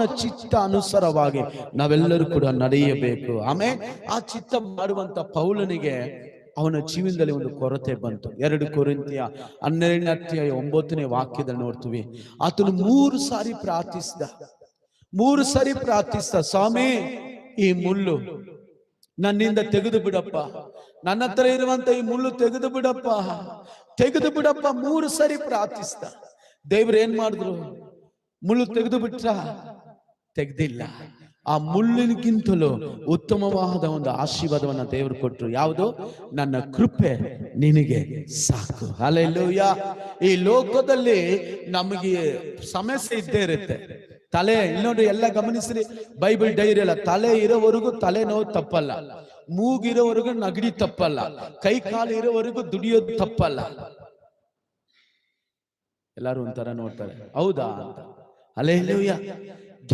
ಆತನ ಚಿತ್ತ ಅನುಸಾರವಾಗಿ ನಾವೆಲ್ಲರೂ ಕೂಡ ನಡೆಯಬೇಕು. ಆಮೇಲೆ ಆ ಚಿತ್ತ ಮಾಡುವಂತ ಪೌಲನಿಗೆ ಅವನ ಜೀವನದಲ್ಲಿ ಒಂದು ಕೊರತೆ ಬಂತು. 2 ಕೊರಿಂಥಿಯ 12ನೇ ವಾಕ್ಯದಲ್ಲಿ ನೋಡ್ತೀವಿ, ಆತನು 3 ಸಾರಿ ಪ್ರಾರ್ಥಿಸಿದ. 3 ಸಾರಿ ಪ್ರಾರ್ಥಿಸಿದ, ಸ್ವಾಮಿ ಈ ಮುಳ್ಳು ನನ್ನಿಂದ ತೆಗೆದು ಬಿಡಪ್ಪ, ನನ್ನ ಹತ್ರ ಇರುವಂತ ಈ ಮುಳ್ಳು ತೆಗೆದು ಬಿಡಪ್ಪ, ತೆಗೆದು ಬಿಡಪ್ಪ. 3 ಸಾರಿ ಪ್ರಾರ್ಥಿಸಿದ. ದೇವ್ರು ಏನ್ ಮಾಡಿದ್ರು? ಮುಳ್ಳು ತೆಗೆದು ಬಿಟ್ರ? ತೆಗ್ದಿಲ್ಲ. ಆ ಮುಳ್ಳಿಗಿಂತಲೂ ಉತ್ತಮವಾದ ಒಂದು ಆಶೀರ್ವಾದವನ್ನ ದೇವರು ಕೊಟ್ಟರು. ಯಾವುದು? ನನ್ನ ಕೃಪೆ ನಿನಗೆ ಸಾಕು. ಹಲ್ಲೆಲೂಯಾ. ಈ ಲೋಕದಲ್ಲಿ ನಮಗೆ ಸಮಸ್ಯೆ ಇದ್ದೇ ಇರುತ್ತೆ. ತಲೆ ನೋಡಿ, ಎಲ್ಲ ಗಮನಿಸ್ರಿ, ಬೈಬಲ್ ಡೈರಿ ಎಲ್ಲ, ತಲೆ ಇರೋವರೆಗೂ ತಲೆ ನೋವು ತಪ್ಪಲ್ಲ, ಮೂಗಿರೋವರೆಗೂ ನಗಡಿ ತಪ್ಪಲ್ಲ, ಕೈ ಕಾಲು ಇರೋವರೆಗೂ ದುಡಿಯೋದು ತಪ್ಪಲ್ಲ. ಎಲ್ಲರೂ ಒಂಥರ ನೋಡ್ತಾರೆ, ಹೌದಾ ಅಂತ. ಹಲ್ಲೆಲೂಯಾ.